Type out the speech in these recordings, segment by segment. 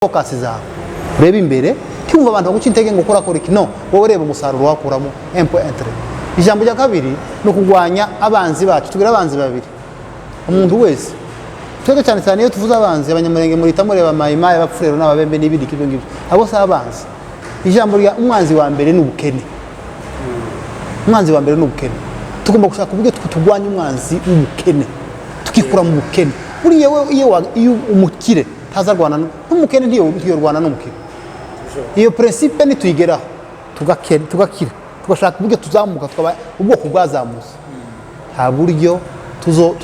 focus zawe ureba imbere cyumva abantu baguca intege ngo ukora iki no wowe reba umusaruro wakuramo entre ijambo rya kabiri no kugwanya abanzi bacu tugira abanzi babiri umuntu wese twege cyane cyane iyo tuvuze abanzi abanyamurenge muri tamureba mayimaye bapfurero n'ababembe n'ibindi kibyo ngibyo abo sa abanzi ijambo rya umwanzi wa mbere n'ubukene umwanzi wa mbere n'ubukene tugomba gushaka uburyo tugwanya umwanzi w'ubukene tukikura mu bukene buri iyo umukire tazarwana n'umukene ntiyo rwana n'umukene iyo principe ni tuyigeraho tugakira tugashaka uburyo tuzamuka tukaba ubwoko bwazamutse nta buryo tuzo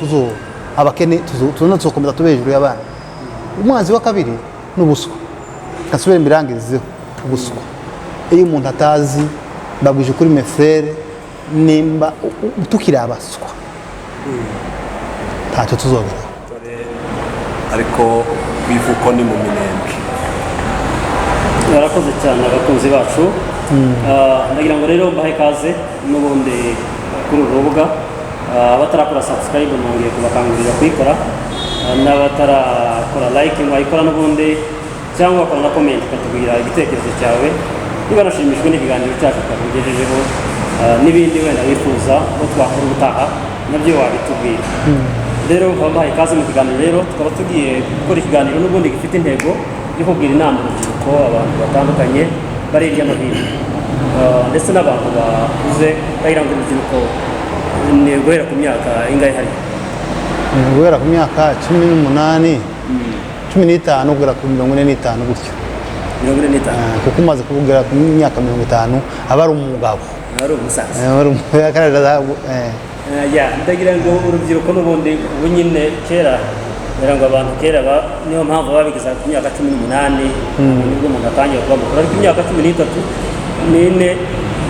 abakene tuzokomeza tube hejuru y'abana umwanzi wa kabiri n'ubuswa kasubira imirangirizeho ubuswa iyo umuntu atazi baguje kuri mefere nimba tukiri abaswa ntacyo tuzobera ariko bivuko ni mu minembwe barakoze cyane abakunzi bacu ndagira ngo rero mbahe kaze n'ubundi kuri uru rubuga abatarakora subscribe nongeye kubakangurira kuyikora n'abatarakora like mwayikora n'ubundi cyangwa bakora na comment ukatubwira igitekerezo cyawe niba nashimishwe n'ikiganiro cyacu twakugejejeho n'ibindi wenda wifuza ko twakora ubutaha nabyo wabitubwira rero babahaye ikaze mu kiganiro rero tukaba tugiye gukora ikiganiro n'ubundi gifite intego yo kubwira inama urubyiruko abantu batandukanye bari hirya no hino ndetse n'abantu bakuze bagira ngo urubyiruko ni guhera ku myaka ingahe hari guhera ku myaka 18 15 guhera ku 45 gutyo 45 kuko umaze kugera ku myaka 50 aba ari umugabo ari umusaza ari umugabo ndagira ngo urubyiruko n'ubundi ubu nyine kera ngira ngo abantu kera niyo mpamvu babigeza ku myaka 18 nibwo umuntu atangiye kuba mukuru ariko imyaka 13 nine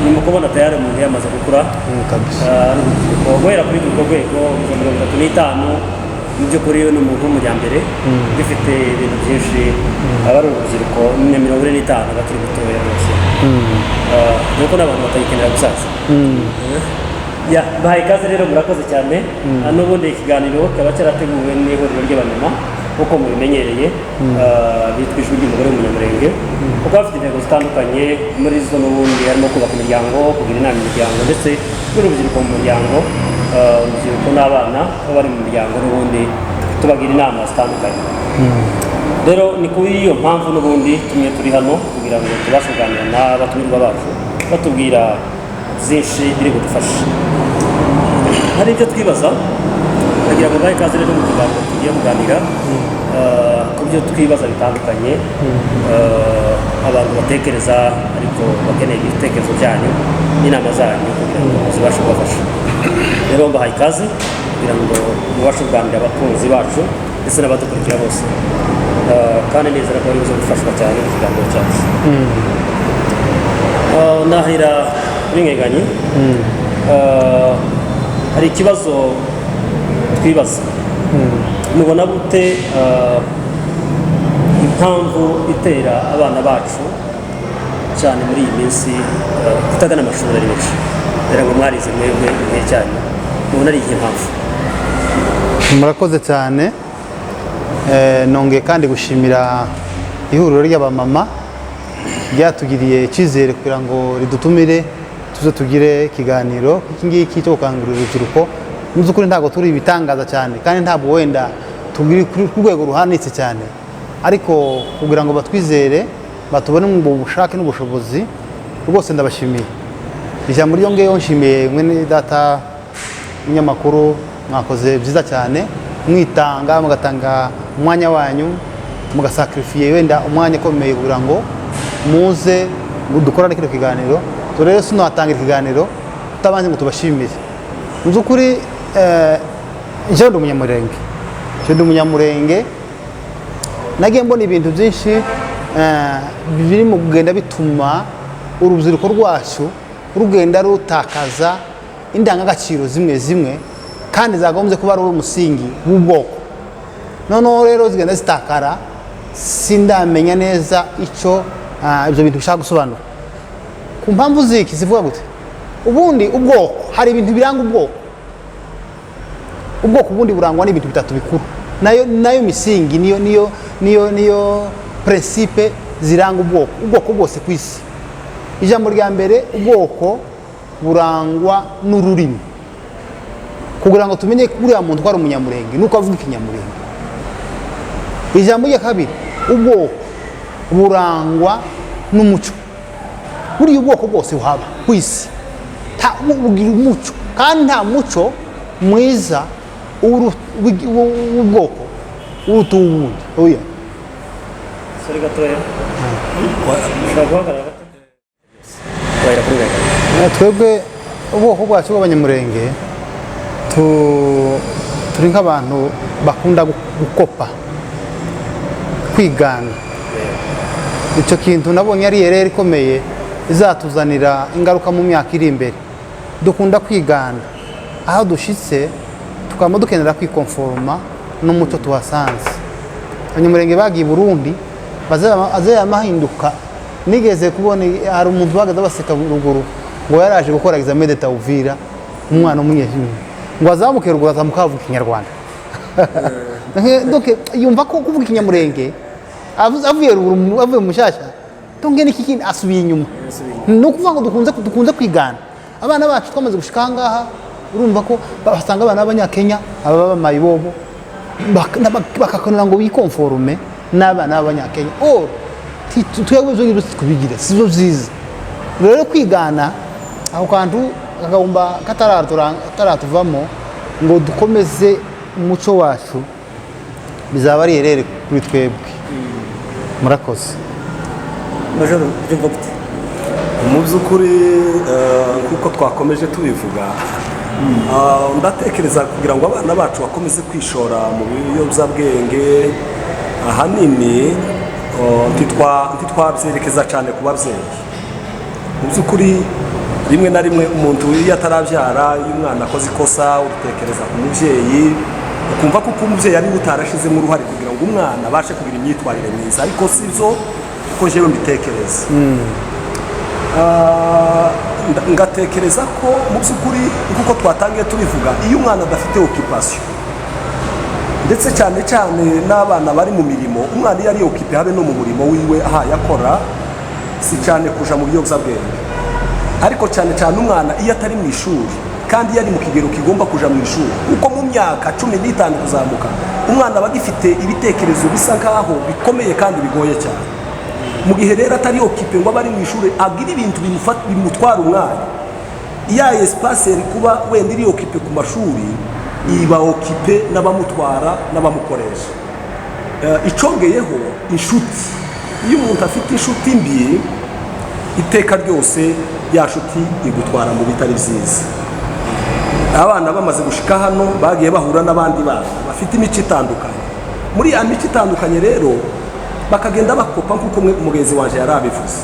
ni mu kubona tayari umuntu yamaze gukura kabisa guhera kuri urwo rwego 35 mu by'ukuri ni umuntu w'umujyambere bifite ibintu byinshi aba ari urubyiruko ni 45 bakiri mutoya rwose nuko n'abantu batayikenera gusaza bahaye ikaze rero murakoze cyane n'ubundi ikiganiro kaba cyarateguwe n'ihuriro ry'abamama uko mubimenyereye bitwa ijwi ry'umugore w'umunyamurenge kuko bafite intego zitandukanye muri zo n'ubundi harimo kubaka imiryango kugira inama imiryango ndetse n'urubyiruko mu muryango urubyiruko n'abana aho bari mu miryango n'ubundi tubagira inama zitandukanye rero ni kuri iyo mpamvu n'ubundi tumwe turi hano kugira ngo tubashe kuganira n'abatumirwa bacu batubwira byinshi biri budufasha hari ibyo twibaza ndagira ngo bahe ikaze rero mu kiganiro tugiye kuganira ku byo twibaza bitandukanye abantu batekereza ariko bakeneye ibitekerezo byanyu n'inama zanyu kugira ngo zibashe kubafasha rero mbahaye ikaze kugira ngo mubashe kuganira abakunzi bacu ndetse n'abadukurikira bose kandi nizera ko bari buze gufashwa cyane mu kiganiro cyacu nahera bingeganye hari ikibazo twibaza mubona gute impamvu itera abana bacu cyane muri iyi minsi kutagana amashuri ari benshi rero ngo mwarize mwebwe igihe cyanyu mubona ari iyihe mpamvu murakoze cyane nongeye kandi gushimira ihuriro ry'abamama ryatugiriye icyizere kugira ngo ridutumire tuze tugire ikiganiro iki ngiki cyo gukangurira urubyiruko mu by'ukuri ntabwo turi ibitangaza cyane kandi ntabwo wenda tugiri ku rwego ruhanitse cyane ariko kugira ngo batwizere batubone mu bushake n'ubushobozi rwose ndabashimiye ijambo ryo ngeyo nshimiye mwene data umunyamakuru mwakoze byiza cyane mwitanga mugatanga umwanya wanyu mugasakrifiye wenda umwanya ukomeye kugira ngo muze dukorane kino kiganiro rero sino hatangira ikiganiro tutabanje ngo tubashimire mu by'ukuri njyewe ndi umunyamurenge nagiye mbona ibintu byinshi biri mu kugenda bituma urubyiruko rwacu rugenda rutakaza indangagaciro zimwe kandi zagombye kuba ari umusingi w'ubwoko noneho rero zigenda zitakara sindamenya neza icyo ibyo bintu bishaka gusobanura ku mpamvu ziki zivuga gute ubundi ubwoko hari ibintu biranga ubwoko ubundi burangwa n'ibintu bitatu bikuru nayo misingi niyo principe ziranga ubwoko bwose ku isi. Ijambo rya mbere, ubwoko burangwa n'ururimi, kugira ngo tumenye uriya muntu ko ari umunyamurenge nuko avuga ikinyamurenge. Ijambo rya kabiri, ubwoko burangwa n'umuco. Buriya ubwoko bwose buhaba ku isi bugira umuco, kandi nta muco mwiza w'ubwoko uruta uwundi. Oya sori gatoya ushobora guhagarara gato wahera kuri gatoya. Twebwe ubwoko bwacu bw'abanyamurenge turi nk'abantu bakunda gukopa, kwigana. Icyo kintu nabonye ari rero ikomeye izatuzanira ingaruka mu myaka iri imbere. Dukunda kwigana, aho dushitse tukaba dukenera kwikonforoma n'umuco tuhasanze. Abanyamurenge bagiye i Burundi bazamahinduka. Nigeze kubona hari umuntu bagaza baseka ruguru ngo yaraje gukora examen d'etat Uvira, umwana w'umunyeshuri ngo azamuke ruguru azamuka avuga ikinyarwanda. Donc yumva ko kuvuga ikinyamurenge avuye ruguru, avuye mushasha tonge niki kindi asubiye inyuma. No kuvuga ngo dukunze kwigana. Abana bacu twamaze gushika hangaha, urumva ko basanga abana b'Abanyakenya ababa bamayibobo bakakonera ngo bikonforme n'abana b'Abanyakenya. Twebwe zo ngibyo twibigire sizo byiza. Rero kwigana aho kantu kagomba kataratuvamo ngo dukomeze umuco wacu, bizaba ari herere kuri twebwe. Murakoze. Majoro byumva gute? Mu by'ukuri kuko twakomeje tubivuga, ndatekereza kugira ngo abana bacu bakomeze kwishora mu biyobyabwenge ahanini ntitwabyerekeza cyane ku babyeyi. Mu by'ukuri rimwe na rimwe umuntu iyo atarabyara, iyo umwana akoze ikosa utekereza ku mubyeyi, ukumva ko umubyeyi ari utarashizemo uruhare kugira ngo umwana abashe kugira imyitwarire myiza, ariko si byo uko njyewe mbitekereza. Ngatekereza ko mu by'ukuri kuko twatangiye tubivuga, iyo umwana adafite occupation, ndetse cyane cyane n'abana bari mu mirimo, umwana iyo ari occupé habe no mu murimo wiwe aha yakora, si cyane kuja mu biyobyabwenge. Ariko cyane cyane umwana iyo atari mu ishuri kandi yari mu kigero kigomba kuja mu ishuri, kuko mu myaka 15 kuzamuka umwana aba agifite ibitekerezo bisa nkaho bikomeye kandi bigoye cyane. Mu gihe rero atari occupé ngo abari mu ishuri agira ibintu bimutwara umwanya, iya espace iri kuba wenda iri occupé ku mashuri iba occupé n'abamutwara n'abamukoresha. Icongeyeho inshuti, iyo umuntu afite inshuti mbi, iteka ryose ya shuti igutwara mu bitari byiza. Abana bamaze gushika hano bagiye bahura n'abandi bana bafite imico itandukanye. Muri ya mico itandukanye rero bakagenda bakopa nk'uko umugenzi wanje yarabivuze.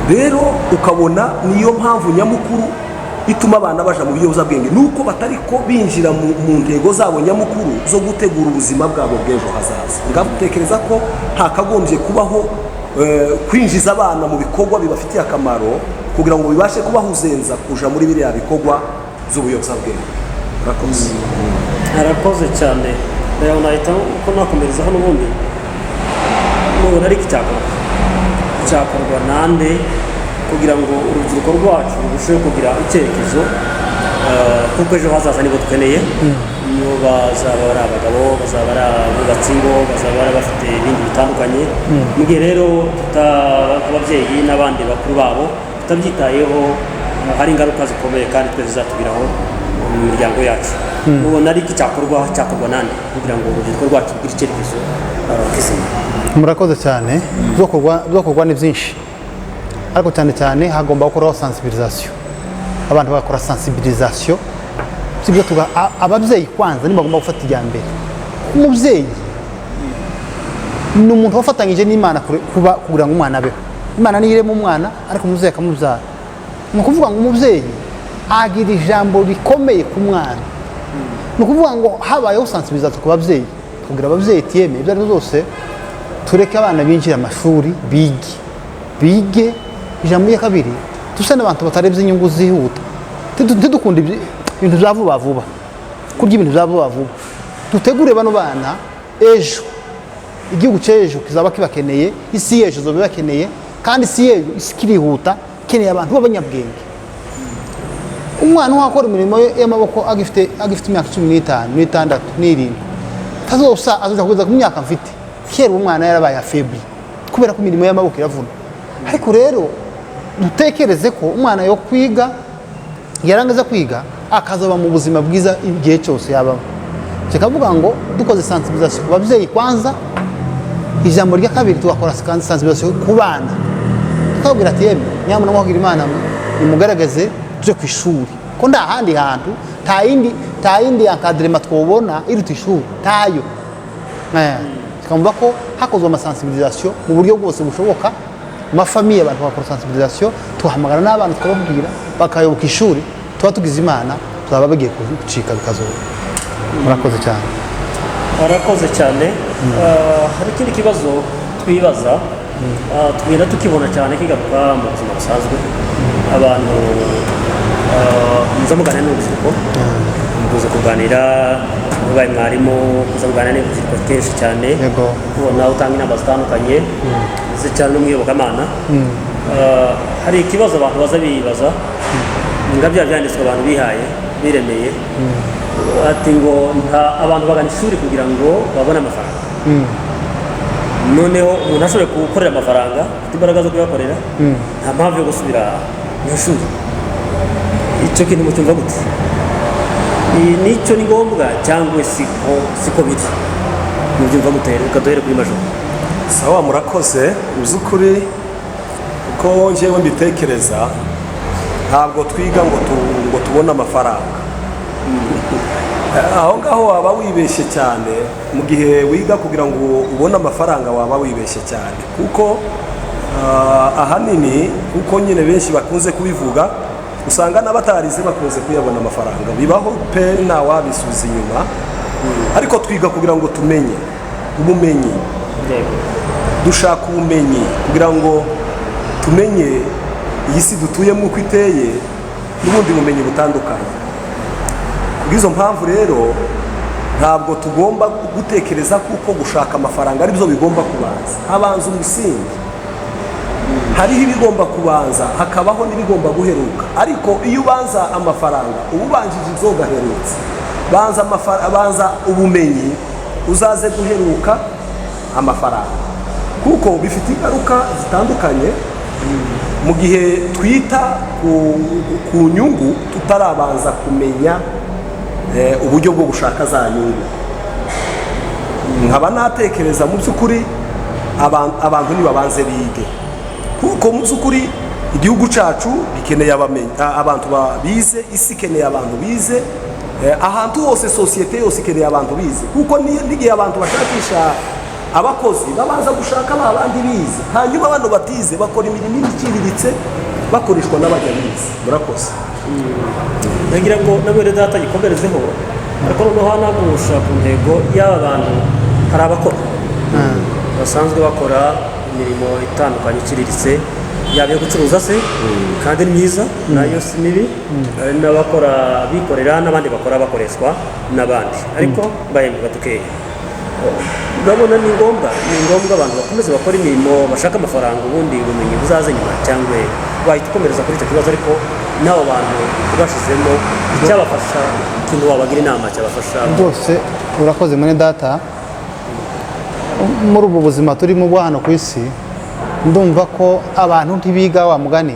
Rero ukabona niyo mpamvu nyamukuru ituma abana baja mu biyobyabwenge, nuko batariko binjira mu ntego zabo nyamukuru zo gutegura ubuzima bwabo bw'ejo hazaza. Ngatekereza ko ntakagombye kubaho kwinjiza abana mu bikorwa bibafitiye akamaro kugira ngo bibashe kubahuzenza kuja muri biriya bikorwa z'ubuyobyabwenge. Murakoze. Arakoze cyane. Rero nahita ko nakomereza hano ubundi nubona ari icyakorwa nande kugira ngo urubyiruko rwacu rurusheho kugira icyerekezo, kuko ejo hazaza nibo dukeneye. Niyo bazaba ari abagabo, bazaba ari abubatsi ingo, bazaba ari bafite ibindi bitandukanye. Mu gihe rero ababyeyi n'abandi bakuru babo tutabyitayeho, hari ingaruka zikomeye kandi twe zizatugiraho mu miryango yacu. Nubona ari icyakorwa nande kugira ngo urubyiruko rwacu rugire icyerekezo kizima. Murakoze cyane. Byokorwa ni byinshi, ariko cyane cyane hagomba gukoraho sensibilisation. Abantu bakora sensibilisation, sibyo ababyeyi kwanza nibo bagomba gufata ijya mbere. Umubyeyi ni umuntu wafatanyije n'Imana kugira ngo umwana abeho. Imana niyirema umwana, ariko umubyeyi akamubyara. Ni ukuvuga ngo umubyeyi agira ijambo rikomeye ku mwana. Ni ukuvuga ngo habayeho sensibilisation ku babyeyi, kugira ababyeyi tiyeme ibyo ari zose tureke abana binjira amashuri bige. Ijambo rya kabiri, dusa n'abantu batarebye inyungu zihuta, tudukunda ibintu bya vuba vuba, kurya ibintu bya vuba vuba. Dutegure bano bana ejo igihugu cy'ejo kizaba kibakeneye, isi y'ejo zoba ibakeneye, kandi isi y'ejo isi kirihuta ikeneye abantu b'abanyabwenge. Umwana wakora imirimo y'amaboko agifite imyaka 15 n'itandatu n'irindwi tazosa azoja kugeza ku myaka mfite, kera umwana yarabaye afebli kubera ko imirimo y'amaboko iravuna. Ariko rero dutekereze ko umwana yo kwiga yarangiza kwiga akazoba mu buzima bwiza igihe cyose yabamo. Kikavuga ngo dukoze sensibilisation ku babyeyi kwanza, ijambo rya kabiri tugakora sensibilisation ku bana, tukabwira ati yemwe nyamuna mwagira Imana nimugaragaze tuje ku ishuri ko nda handi hantu ta yindi encadrement twobona iruta ishuri tayo. Tukamva ko hakozwe amasensibilisation mu buryo bwose bushoboka, mu famille abantu bakora sensibilisation, tuhamagara n'abana tukababwira bakayoboka ishuri, tuba tugize Imana tuzaba bagiye kucika bikazoba. Murakoze cyane. Murakoze cyane. Hari ikindi kibazo twibaza tugenda tukibona cyane kigaruka mu buzima busanzwe, abantu muza muganira n'urubyiruko, muza kuganira mubaye mwarimu, muza kuganira n'urubyiruko kenshi cyane, ubona utanga inama zitandukanye cyane no mu iyobokamana. Hari ikibazo abantu baza bibaza nga byanditswe abantu bihaye biremeye ati ngo abantu bagana ishuri kugira ngo babone amafaranga. Noneho umuntu ashoboye gukorera amafaranga, afite imbaraga zo kuyakorera, nta mpamvu yo gusubira mu ishuri. Icyo kintu mucyumva gute? Nicyo ni ngombwa cyangwa siko biri? Mubyumva gute? Reka duhere kuri Majoro. Sawa, murakoze. Uzukuri uko njyewe mbitekereza, ntabwo twiga ngo tubone amafaranga. Aho ngaho waba wibeshye cyane. Mu gihe wiga kugira ngo ubone amafaranga waba wibeshye cyane, kuko ahanini kuko nyine benshi bakunze kubivuga, usanga n'abatarize bakunze kuyabona amafaranga. Bibaho pe, nta wabisubiza inyuma, ariko twiga kugira ngo tumenye ubumenyi, dushaka ubumenyi kugira ngo tumenye iyi si dutuyemo uko iteye n'ubundi bumenyi butandukanye. Kubw'izo mpamvu rero ntabwo tugomba gutekereza kuko gushaka amafaranga ari byo bigomba kubanza. Habanza umusingi, hariho ibigomba kubanza, hakabaho n'ibigomba guheruka. Ariko iyo ubanza amafaranga uba ubanjije ibyo gaherutse. Banza ubumenyi uzaze guheruka amafaranga, kuko bifite ingaruka zitandukanye. Mu gihe twita ku nyungu tutarabanza kumenya uburyo bwo gushaka za nyungu, nkaba natekereza mu by'ukuri abantu nibabanze bige, kuko mu by'ukuri igihugu cyacu gikeneye abantu bize, isi ikeneye abantu bize, ahantu hose sosiyete yose ikeneye abantu bize, kuko n'igihe abantu bashakisha abakozi babanza gushaka abandi bize, hanyuma abantu batize bakora imirimo iciriritse bakoreshwa n'abajya bize. Murakoze. Nagira ngo nabere data gikomerezeho, ariko noneho hanagusha ku ntego y'aba bantu. Hari abakora basanzwe bakora imirimo itandukanye iciriritse, yaba iyo gucuruza se kandi ni myiza, nayo si mibi. Hari n'abakora bikorera, n'abandi bakora bakoreshwa n'abandi, ariko bahembwa dukeya. Urabona ni ngombwa abantu bakomeze bakora imirimo bashaka amafaranga, ubundi ubumenyi buzaze nyuma, cyangwa wahita ukomereza kuri icyo kibazo? Ariko n'abo bantu bashizemo icyabafasha, ikintu wabagira inama cyabafasha rwose. Urakoze mwene data. Muri ubu buzima turimo bwa hano ku isi, ndumva ko abantu ntibiga wa mugani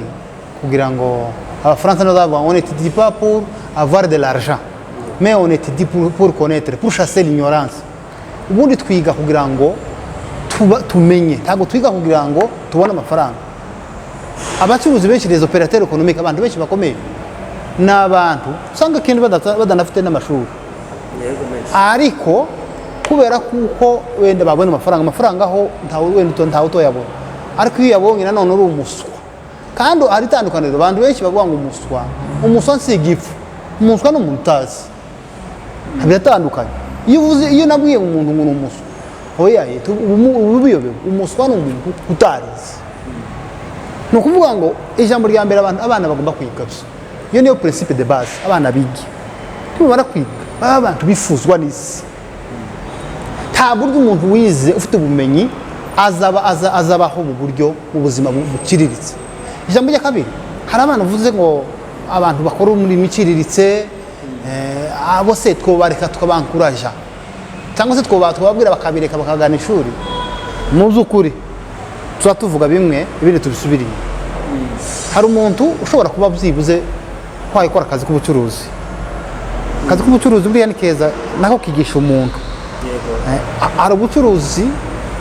kugira ngo, abafaransa nabo bavuga on étudie pas pour avoir de l'argent mais on étudie pour connaître, pour chasser l'ignorance. Ubundi twiga kugira ngo tumenye, ntabwo twiga kugira ngo tubone amafaranga. Abacuruzi benshi, les opérateurs économiques, abantu benshi bakomeye n'abantu usanga kenshi badanafite n'amashuri, ariko kubera kuko wenda babona amafaranga aho ntawe utoyabona. Ariko iyo yabonye nanone uri umuswa, kandi hari itandukaniro. Abantu benshi bavuga ngo umuswa si igifu, umuswa ni umuntu utazi, biratandukanye. Iyo nabwiye umuntu ngo ni umuswa, oya ubiyobewe. Umuswa ni umuntu utarizi. Ni ukuvuga ngo ijambo rya mbere abana bagomba kwiga. Iyo niyo principe de base, abana bige. Ntibamara kwiga baba abantu bifuzwa n'isi. nta buryo umuntu wize ufite ubumenyi azabaho mu buryo mu buzima buciriritse. Ijambo rya kabiri, hari abantu uvuze ngo abantu bakora umurimo iciriritse abo se twobareka tukabankuraja cyangwa se twababwira bakabireka bakagana ishuri. Mu by'ukuri tuba tuvuga bimwe ibindi tubisubiriye. Hari umuntu ushobora kuba byibuze kwakora akazi k'ubucuruzi. Akazi k'ubucuruzi buriya ni keza nako kigisha umuntu. Hari ubucuruzi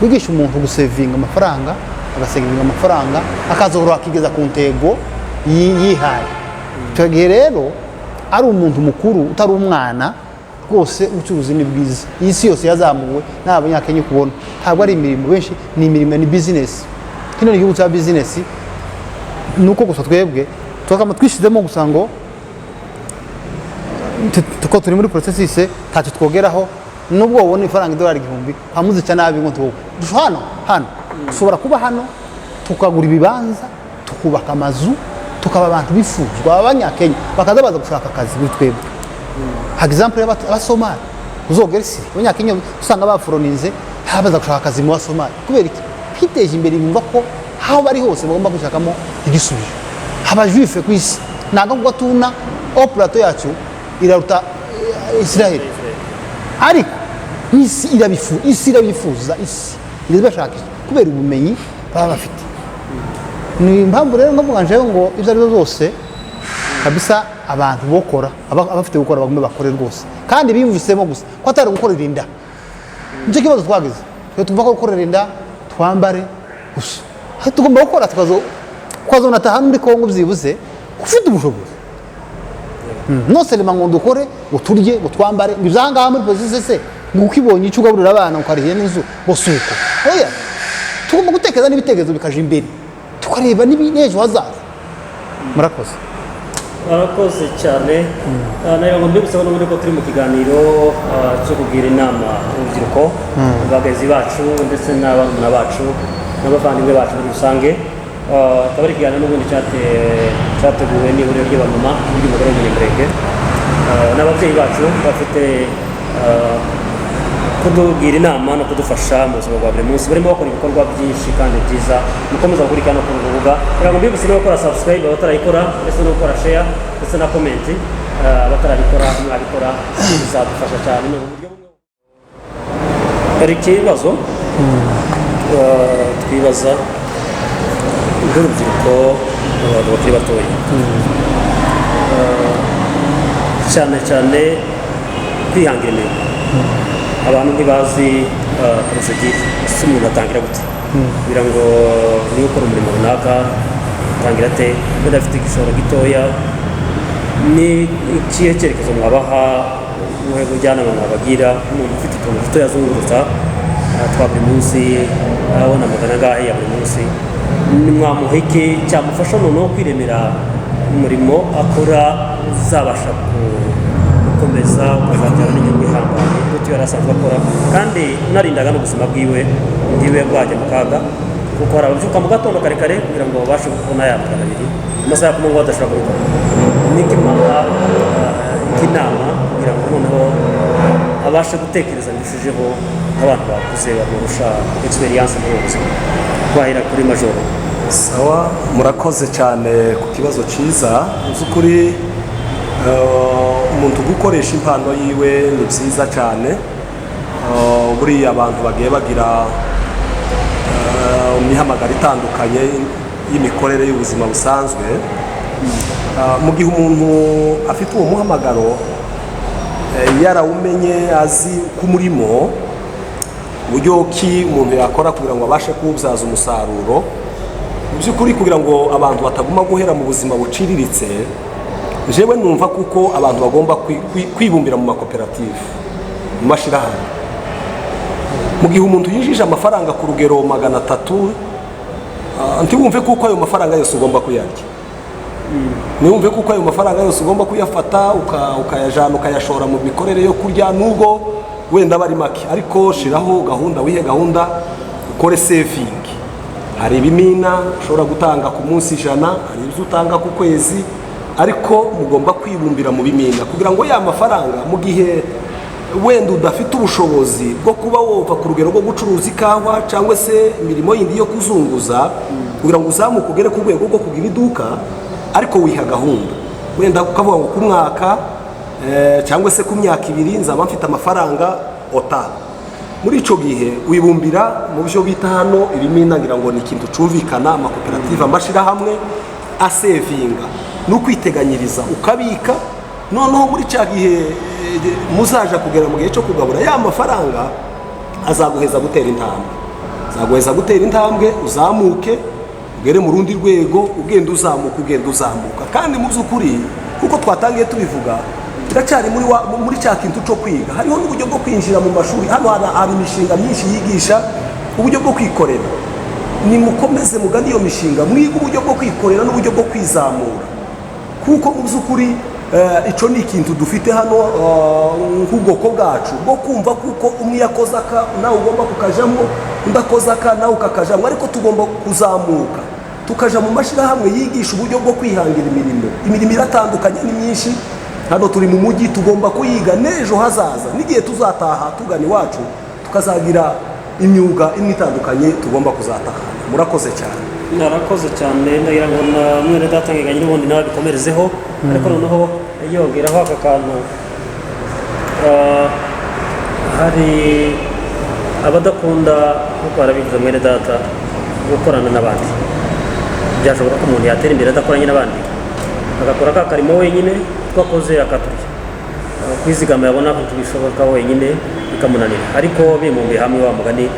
wigisha umuntu gusevinga amafaranga, agasevinga amafaranga akazohora akigeza ku ntego yihaye. Icyo gihe rero ari umuntu mukuru utari umwana rwose ubucuruzi ni bwiza. Iyi si yose yazamuwe n'abanyakenya kubona ntabwo ari imirimo benshi, ni imirimo, ni business. Kino ni igihugu cya business, nuko gusa twebwe tukama twishizemo gusa ngo tuko turi muri processus tacu twogeraho nubwo wabona ifaranga $1000 hamuzica nabi ngo tuwo hano ushobora kuba hano tukagura ibibanza tukubaka amazu tukaba abantu bifuzwa abanyakenya bakaza baza gushaka akazi kuri twebwe. Example y'abasomali uzogerisi abanyakenya usanga baforoninze habaza gushaka akazi mu basomali kubera iki kwiteje imbere bumva ko aho bari hose bagomba gushakamo igisubizo. Abajuife ku isi naga kuko tuna operato yacu iraruta Israel, ariko isi irabifuza irabashakisha kubera ubumenyi baba bafite. Ni impamvu rero ngavuga njewe ngo ibyo ari byo zose kabisa abantu bokora abafite gukora bagomba bakore rwose kandi biyumvisemo gusa ko atari gukorera inda. Nicyo kibazo twagize twe tumva ko gukorera inda twambare gusa tugomba gukora twazona tahana muri Kongo byibuze ufite ubushobozi no selema ngo dukore ngo turye ngo twambare ngo izangaha muri position se ngo ukibonye icyo ugaburira abana ukariye n'inzu bosuko. Oya, tugomba gutekereza n'ibitekerezo bikaje imbere tukareba n'ejo hazaza. Murakoze. Murakoze cyane. Nayo ngo mbibusaba n'ubundi ko turi mu kiganiro cyo kugira inama urubyiruko abagazi bacu ndetse n'abana bacu n'abavandimwe bacu muri rusange. Akaba ari ikiganiro n'ubundi cyateguwe n'ihuriro ry'abamama ry'umugore w'umunyamurenge n'ababyeyi bacu bafite kudugira inama no kudufasha mu buzima bwa buri munsi barimo bakora ibikorwa byinshi kandi byiza. Mukomeza gukurikirana ku rubuga kugira ngo mbibutse no gukora subscribe abatarayikora ndetse no gukora share ndetse na comment abatarabikora mwabikora bizadufasha cyane mu buryo bumwe. Hari ikibazo twibaza urubyiruko abantu bakiri batoya cyane kwihangira imirimo. Abantu ntibazi porosegire ese umuntu atangira gute kugira ngo niba ukora umurimo runaka atangira ate wenda afite igishoro gitoya. Ni ikihe cyerekezo mwabaha ubuhe bujyanama mwabagira umuntu ufite utuntu dutoya azunguruza twa buri munsi abona magana angahe ya buri munsi mwamuha iki cyamufasha noneho kwiremera umurimo akora uzabasha gukomeza ukazabyara n'inyungu ihambaye gutyo yari asanzwe akora kandi unarindaga n'ubuzima bwiwe ndiwe bwajya mu kaga kuko hari ababyuka mu gatondo kare kugira ngo babashe kubona ya magana abiri amasaha ya kumanywa badashobora kubikora. Inama kugira ngo noneho abashe gutekereza ndushijeho abantu bakuze bamurusha experience mu buzima. Twahera kuri Majoro. Sawa, murakoze cyane ku kibazo cyiza. Uzukuri umuntu gukoresha impano yiwe ni byiza cyane. Buriya abantu bagiye bagira imihamagaro itandukanye y'imikorere y'ubuzima busanzwe. Mu gihe umuntu afite uwo muhamagaro yarawumenye azi ku murimo uburyo ki umuntu yakora kugira ngo abashe kuwubyaza umusaruro. Mu by'ukuri kugira ngo abantu bataguma guhera mu buzima buciriritse, jewe numva kuko abantu bagomba kwibumbira mu makoperative, mu mashirahamwe. Mu gihe umuntu yinjije amafaranga ku rugero 300, ntiwumve kuko ayo mafaranga yose ugomba kuyarya. Niwumve kuko ayo mafaranga yose ugomba kuyafata ukayajana ukayashora mu mikorere yo kurya nubwo wenda bari make, ariko shiraho gahunda, wihe gahunda, ukore saving. Hari ibimina ushobora gutanga ku munsi 100, hari ibyo utanga ku kwezi, ariko mugomba kwibumbira mu bimina kugira ngo ya mafaranga mu gihe wenda udafite ubushobozi bwo kuba wova ku rugero rwo gucuruza ikawa cyangwa se imirimo yindi yo kuzunguza kugira ngo uzamuke ugere ku rwego rwo kugira iduka, ariko wiha gahunda wenda ukavuga ngo ku mwaka cyangwa se ku myaka 2 nzaba mfite amafaranga otanu. Muri icyo gihe wibumbira mu byo bita hano ibimina, ngira ngo ni ikintu cyumvikana, amakoperative, amashyirahamwe asevinga no kwiteganyiriza ukabika, noneho muri cya gihe muzaja kugera mu gihe cyo kugabura ya mafaranga azaguheza gutera intambwe, azaguheza gutera intambwe, uzamuke ugere mu rundi rwego, ugenda uzamuka. Kandi mu by'ukuri kuko twatangiye tubivuga, biracyari muri cya kintu cyo kwiga. Hariho n'uburyo bwo kwinjira mu mashuri, hano hari imishinga myinshi yigisha uburyo bwo kwikorera. Nimukomeze mugane iyo mishinga, mwiga uburyo bwo kwikorera n'uburyo bwo kwizamura, kuko mu by'ukuri icyo ni ikintu dufite hano nk'ubwoko bwacu bwo kumva kuko umwe yakoze aka nawe ugomba kukajamo, undi akoze aka nawe ukakajamo, ariko tugomba kuzamuka tukaja mu mashyirahamwe yigisha uburyo bwo kwihangira imirimo iratandukanye, ni myinshi. Hano turi mu mujyi, tugomba kuyiga n'ejo hazaza, n'igihe tuzataha tugana iwacu tukazagira imyuga imwe itandukanye tugomba kuzataha. Murakoze cyane. Narakoze cyane, ndagira ngo na mwene data ngeganye n'ubundi nawe bikomerezeho, ariko noneho yongeraho aka kantu. Hari abadakunda nkuko barabivuze mwene data gukorana n'abandi. Byashoboka ko umuntu yatera imbere adakoranye n'abandi, agakora ka karimo wenyine, twakoze akaturya, kwizigama yabona ko tubishoboka wenyine bikamunanira, ariko bimumbiye hamwe wa mugani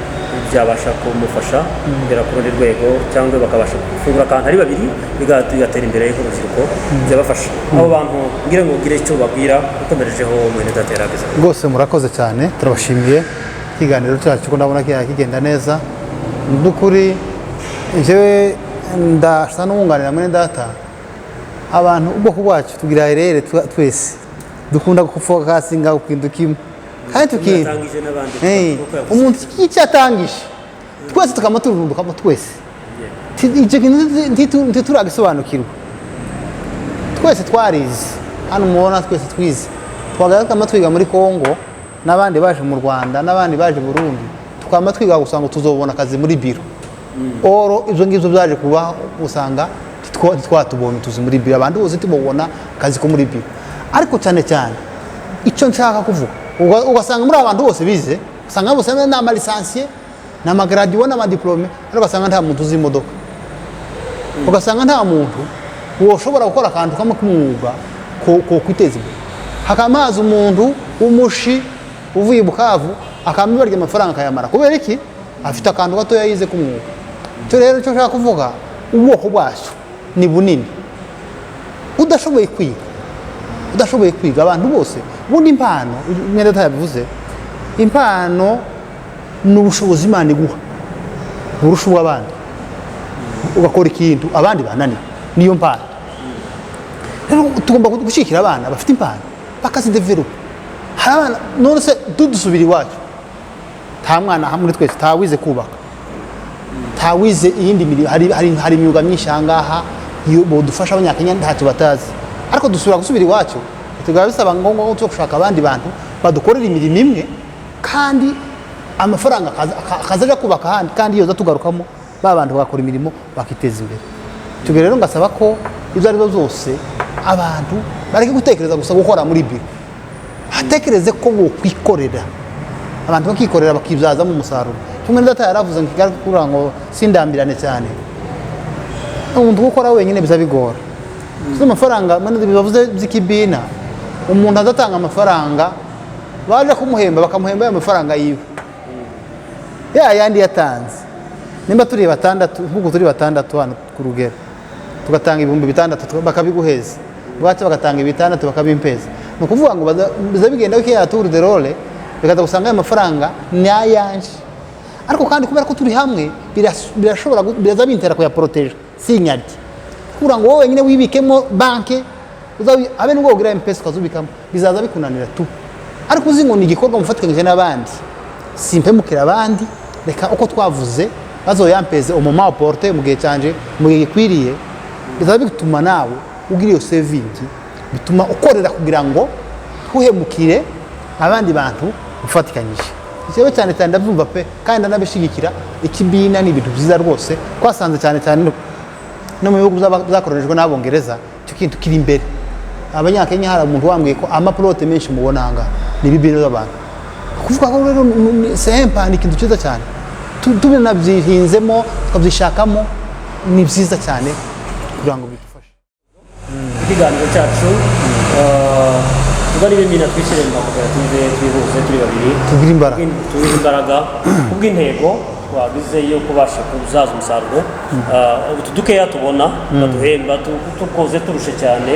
byabasha kumufasha kugera ku rundi rwego, cyangwa bakabasha gufungura akantu ari babiri bigatera imbere y'urubyiruko, byabafasha. Abo bantu ngire ngo ugire icyo babwira, ukomerejeho mwene data yarageze. Rwose murakoze cyane, turabashimiye. Ikiganiro cyacu ko ndabona kigenda neza. Mu by'ukuri njyewe ndasa n'umwunganira mwene data. Abantu ubwoko bwacu tugira herere twese dukunda gufokasinga ku kintu kimwe, kandi tukiye umuntu icyatangisha twese tukamaturundukamo twese, icyo kintu ntituragisobanukirwa. Twese twarize hano, mubona twese twize, twagaruka twiga muri Kongo, n'abandi baje mu Rwanda, n'abandi baje Burundi, tukaba twiga gusanga tuzobona akazi muri biro. Oro ibyo ngibyo byaje kuba usanga twatubonye tuzi muri biro, abantu bose tubona akazi ko muri biro. Ariko cyane cyane icyo nshaka kuvuga, ugasanga muri abantu bose bize, usanga bose ni amalisansiye, ni amagradiwe n'amadiplome, ariko ugasanga nta muntu uzi imodoka, ugasanga nta muntu woshobora gukora akantu kamwe k'umwuga ko kwiteza imbere. Hakamaza umuntu w'umushi uvuye Bukavu akamibarya amafaranga akayamara, kubera iki? Afite akantu gato yize k'umwuga. Cyo rero cyo nshaka kuvuga, ubwoko bwacu ni bunini. Udashoboye kwiga abantu bose, ubundi impano mwene data yabivuze, impano ni ubushobozi Imana iguha burusha ubw'abandi, ugakora ikintu abandi bananiwe, niyo mpano. Rero tugomba gushyigikira abana bafite impano bakazidevelopa. Hari abana none se dusubira iwacu, nta mwana muri twese tawize kubaka, tawize iyindi mirimo. Hari imyuga myinshi ahangaha bodufasha abanyakenya ntacyo batazi, ariko gusubira iwacu tugaba bisaba ngombwa ko gushaka abandi bantu badukorera imirimo imwe, kandi amafaranga akazaja kubaka ahandi, kandi iyo tugarukamo ba bantu bakora imirimo bakiteza imbere. Tugere rero ngasaba ko ibyo ari byo byose abantu bareke gutekereza gusa gukora muri biro, batekereze ko bokwikorera, abantu bakikorera bakibyazamo umusaruro. Tumwe ndata yaravuze ngikura ngo sindambirane cyane, umuntu gukora wenyine biza bigora. Amafaranga mwene bibavuze by'ikibina, umuntu adatanga amafaranga baje kumuhemba bakamuhemba amafaranga yiwe yandi yatanze. Nimba turi batandatu, nk'uko turi batandatu hano ku rugero, tugatanga ibihumbi 6 bakabiguheza, bwacu bagatanga 6 bakabimpeza, no kuvuga ngo biza bigenda wiki ya tour de role, bikaza gusanga amafaranga ni ayanje. Ariko kandi kubera ko turi hamwe birashobora biraza bintera ko ya protege sinyarti, kura ngo wowe nyine wibikemo banke uzabi abe ngo ugira M-Pesa ukazubikamo, bizaza bikunanira tu. Ariko uzi ngo ni igikorwa mufatikanyije n'abandi, simpemukira abandi, reka uko twavuze bazoyampeze umuma porte mu gihe canje mu gihe gikwiriye, bizaza bituma nawe ugira iyo saving, bituma ukorera kugira ngo tuhemukire abandi bantu ufatikanyije jewe cyane cyane ndabyumva pe kandi ndanabishigikira ikibina ni ibintu byiza rwose twasanze cyane cyane no mu bihugu byakoronijwe n'abongereza cyo kintu kiri imbere abanyakenya hari umuntu wambwiye ko amaprote menshi mubona hanga ni bibino z'abantu kuvuga ko rero sempa ni ikintu cyiza cyane tubinabyihinzemo tukabyishakamo ni byiza cyane kugira ngo bidufashe ikiganiro cyacu tuba ari bimina twishyire mu makoperative twihuze turi babiri tugira imbaraga kubw'intego twagize yo kubasha kuzaza umusaruro utu dukeya tubona baduhemba tukoze turushe cyane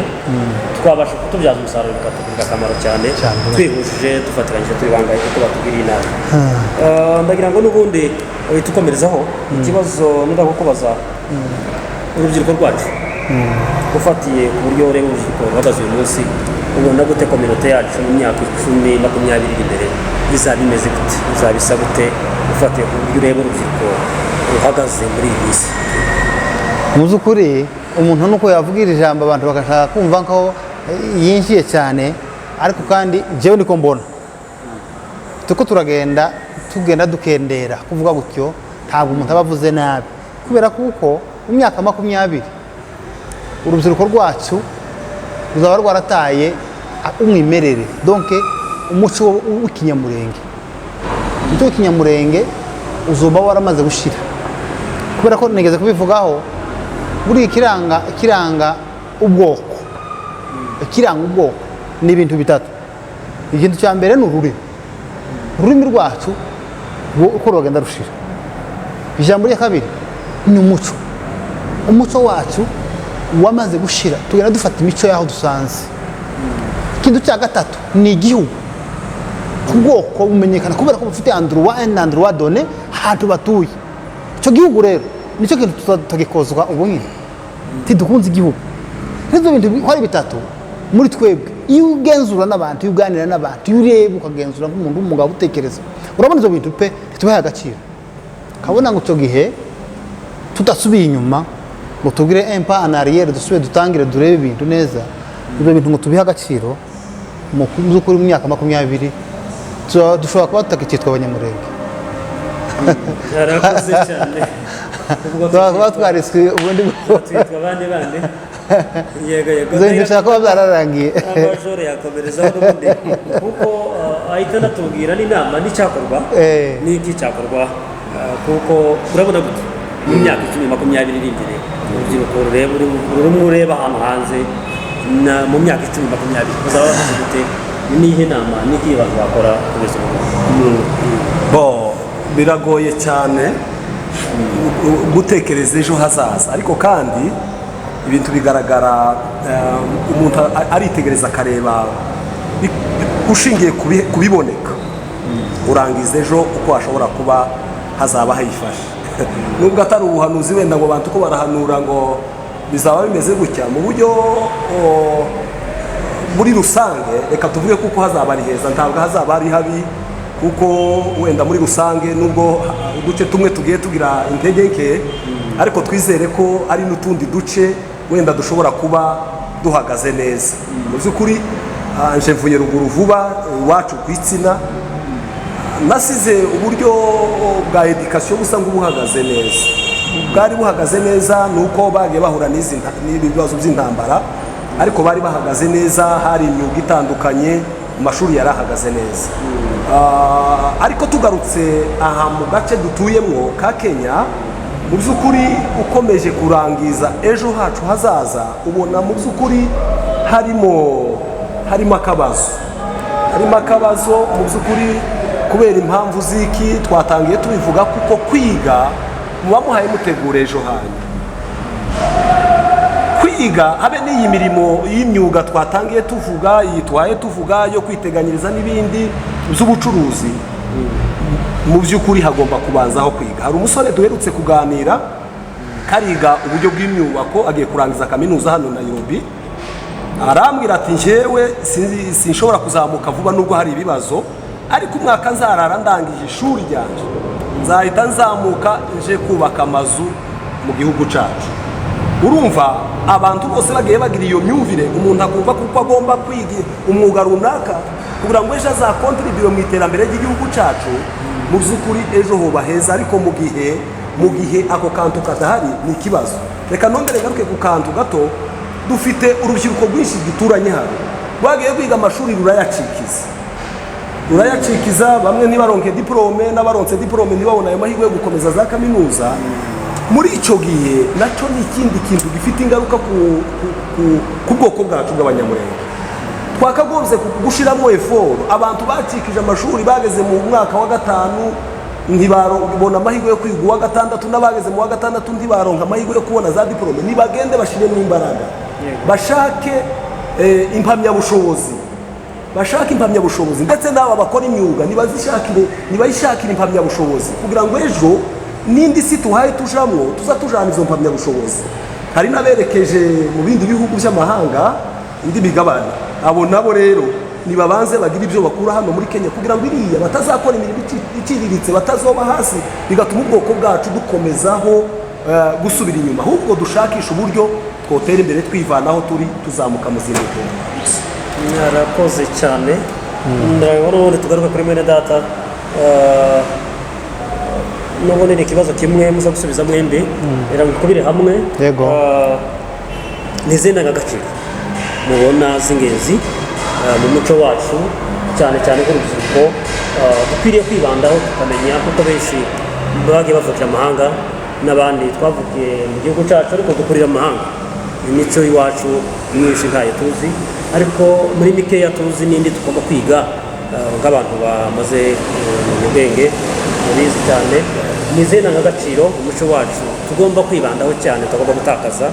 twabasha kutubyaza umusaruro bikatugirira akamaro cyane twihuje dufatikanyije turi bangahe kuko batugiriye inama ndagira ngo n'ubundi uhita ukomerezaho ikibazo ndakubaza urubyiruko rwacu ufatiye ku buryo ureba urubyiruko ruhagaze uyu munsi ubona gute kominote yacu mu myaka 10-20 iri imbere bizaba bimeze gute bizabisa gute ufatiye ku buryo ureba urubyiruko ruhagaze muri iyi minsi mu by'ukuri umuntu nuko yavugira ijambo abantu bagashaka kumva ko yinjiye cyane ariko kandi jewe niko mbona tuko tugenda dukendera kuvuga gutyo ntabwo umuntu abavuze nabi kubera kuko mu myaka 20 urubyiruko rwacu ruzaba rwarataye umwimerere donc umuco w'ikinyamurenge umuco w'ikinyamurenge uzoba waramaze gushira kubera ko nigeze kubivugaho buri kiranga ubwoko ni ibintu bitatu ikintu cya mbere ni ururimi rwacu uko rugenda rushira ijambo rya kabiri ni umuco wacu wamaze gushira tugenda dufata imico yaho dusanze ikintu cya gatatu ni igihugu ubwoko bumenyekana kubera ko bufite endroit donné ahantu batuye icyo gihugu rero nicyo kintu tutagikozwa ubu nyine tidukunze igihugu n'ibyo bintu ko ari bitatu muri twebwe iyo ugenzura n'abantu iyo uganira n'abantu iyo ureba ukagenzura nk'umuntu w'umugabo utekereza urabona ibyo bintu pe ntitubahe agaciro kabona ngo icyo gihe tudasubiye inyuma ngo tugire empa anariyeri dusubire dutangire durebe ibintu neza ibyo bintu ngo tubihe agaciro mu by'ukuri mu myaka 20 dushobora kuba tutakitwa abanyamurenge yarakoze cyane tuba twariswe ubundi twitwa abandi yego dushaka kuba byararangiye amajoro yakomerezaho n'ubundi kuko ahita anatubwira n'inama n'icyakorwa n'iki cyakorwa kuko urabona gute mu myaka 10-20 iri imbere urubyiruko ureba ahantu hanze mu myaka 10-20 uzaba bafite gute nihe nama niki abantu bakora kugeza ubu biragoye cyane gutekereza ejo hazaza ariko kandi ibintu bigaragara umuntu aritegereza akareba ushingiye kubiboneka urangiza ejo uko hashobora kuba hazaba hayifashe nubwo atari ubuhanuzi wenda ngo abantu ko barahanura ngo bizaba bimeze gutya mu buryo muri rusange reka tuvuge kuko hazaba ari heza ntabwo hazaba ari habi kuko wenda muri rusange nubwo uduce tumwe tugiye tugira intege nke ariko twizere ko ari n'utundi duce wenda dushobora kuba duhagaze neza mu by'ukuri nje mvuye ruguru vuba iwacu ku Itsina nasize uburyo bwa education busa ngo buhagaze neza bwari buhagaze neza nuko bagiye bahura n'ibibazo by'intambara ariko bari bahagaze neza hari imyuga itandukanye amashuri yarahagaze neza ariko tugarutse aha mu gace dutuyemo ka Kenya mu by'ukuri ukomeje kurangiza ejo hacu hazaza ubona mu by'ukuri harimo akabazo mu by'ukuri kubera impamvu ziki twatangiye tubivuga kuko kwiga muba muhaye mutegura ejo hanyu kwiga habe n'iyi mirimo y'imyuga twatangiye tuvuga yitwaye tuvuga yo kwiteganyiriza n'ibindi by'ubucuruzi mu by'ukuri hagomba kubanzaho kwiga hari umusore duherutse kuganira kariga uburyo bw'imyubako agiye kurangiza kaminuza hano Nairobi arambwira ati njyewe sinshobora kuzamuka vuba nubwo hari ibibazo ariko umwaka nzarara ndangije ishuri ryanje nzahita nzamuka nje kubaka amazu mu gihugu cyacu urumva abantu bose bagiye bagira iyo myumvire umuntu akumva kuko agomba kwiga umwuga runaka kugira ngo ejo azakontribire mu iterambere ry'igihugu cyacu, mu by'ukuri ejo hoba heza. Ariko mu gihe ako kantu kadahari ni ikibazo. Reka nongere garuke ku kantu gato, dufite urubyiruko rwinshi duturanye hano rwagiye kwiga amashuri rurayacikiza, bamwe ntibaronke diplome, n'abaronse diplome ntibabona ayo mahirwe yo gukomeza za kaminuza. Muri icyo gihe nacyo ni ikindi kintu gifite ingaruka ku bwoko bwacu bw'abanyamurenge. Twakagombye gushyiramo eforo. Abantu bacikije amashuri bageze mu mwaka wa 5 ntibabona amahirwe yo kwiga uwa 6, n'abageze mu wa 6 ntibaronka amahirwe yo kubona za diplome. Nibagende bashyiremo imbaraga, bashake impamyabushobozi, ndetse n'aba bakora imyuga nibayishakire impamyabushobozi kugira ngo ejo n'indi si tuhaye tujamwo tuzatujana izo mpamyabushobozi. Hari n'aberekeje mu bindi bihugu by'amahanga, indi migabane. Abo nabo rero nibabanze bagira ibyo bakura hano muri Kenya kugira ngo iriya batazakora imirimo iciriritse, batazoba hasi, bigatuma ubwoko bwacu dukomezaho gusubira inyuma. Ahubwo dushakisha uburyo twotera imbere twivanaho turi tuzamuka mu zindi ntera. Mwarakoze cyane. Ndabona tugaruka kuri mwene data, nubone ni ikibazo kimwe muza gusubiza mwembi, era mukubire hamwe. Yego. Nizenda ngagaciro mubona z'ingenzi mu muco wacu, cyane cyane ko urubyiruko dukwiriye kwibandaho tukamenya kuko benshi bagiye bavukira amahanga n'abandi twavukiye mu gihugu cyacu ariko dukurira amahanga. Imico y'iwacu myinshi ntayo tuzi, ariko muri mikeya tuzi n'indi tugomba kwiga nk'abantu bamaze mu bwenge mubizi cyane. Nizenda nk'agaciro umuco wacu tugomba kwibandaho cyane, tugomba gutakaza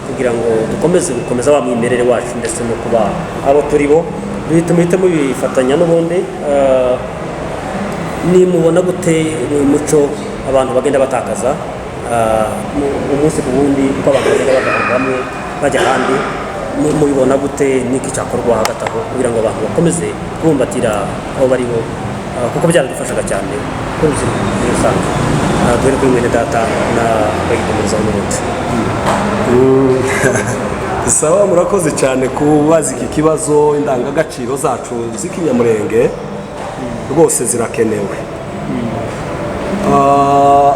kugira ngo dukomeza wa mwimerere wacu ndetse no kuba abo turi bo. Duhitamo bifatanya n'ubundi. Nimubona gute umuco abantu bagenda batakaza umunsi ku wundi, uko abantu bagenda bava hamwe bajya ahandi, mubibona gute? Niki cyakorwa hagati aho kugira ngo abantu bakomeze kubumbatira aho bari bo, kuko byadufashaga cyane kuri rusange. Dore kuri mwene data na bagitemereza n'ubundi. Sawa, murakoze cyane kubaza iki kibazo. Indangagaciro zacu z'ikinyamurenge rwose zirakenewe.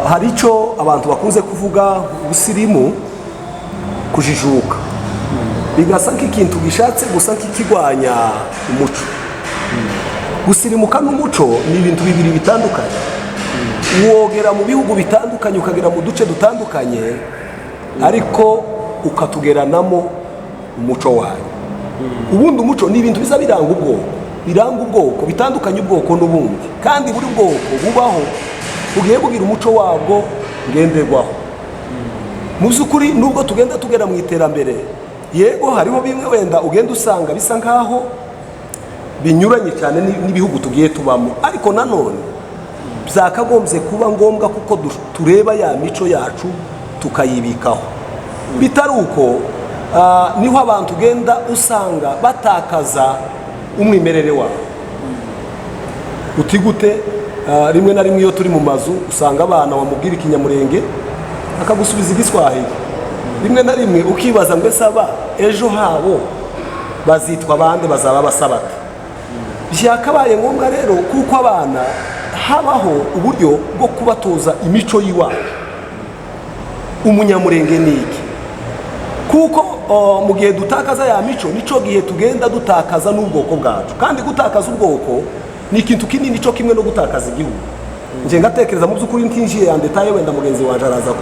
Hari icyo abantu bakunze kuvuga ubusirimu, kujijuka, bigasa nk'ikintu gishatse gusa nk'ikigwanya umuco. Gusirimuka n'umuco ni ibintu bibiri bitandukanye. Wogera mu bihugu bitandukanye, ukagera mu duce dutandukanye, ariko ukatugeranamo umuco wayo. Ubundi umuco ni ibintu biza biranga ubwoko bitandukanye ubwoko n'ubundi, kandi buri bwoko bubaho bugiye bugira umuco wabwo ngenderwaho. Mu by'ukuri nubwo tugenda tugera mu iterambere, yego hariho bimwe wenda ugenda usanga bisa nkaho binyuranye cyane n'ibihugu tugiye tubamo, ariko nanone byakagombye kuba ngombwa kuko tureba ya mico yacu tukayibikaho. Bitari uko niho abantu ugenda usanga batakaza umwimerere wabo. Utigute rimwe na rimwe iyo turi mu mazu usanga abana bamubwira ikinyamurenge akagusubiza igiswahili. Rimwe na rimwe ukibaza ngo saba ejo habo bazitwa bande, bazaba basabata. Byakabaye ngombwa rero kuko abana habaho uburyo bwo kubatoza imico y'iwabo. Umunyamurenge ni iki? Kuko mu gihe dutakaza ya mico, nico gihe tugenda dutakaza n'ubwoko bwacu, kandi gutakaza ubwoko ni ikintu kinini cyo kimwe no gutakaza igihugu. Nje ngatekereza mu by'ukuri ntinjiye yandetaye, wenda mugenzi waje araza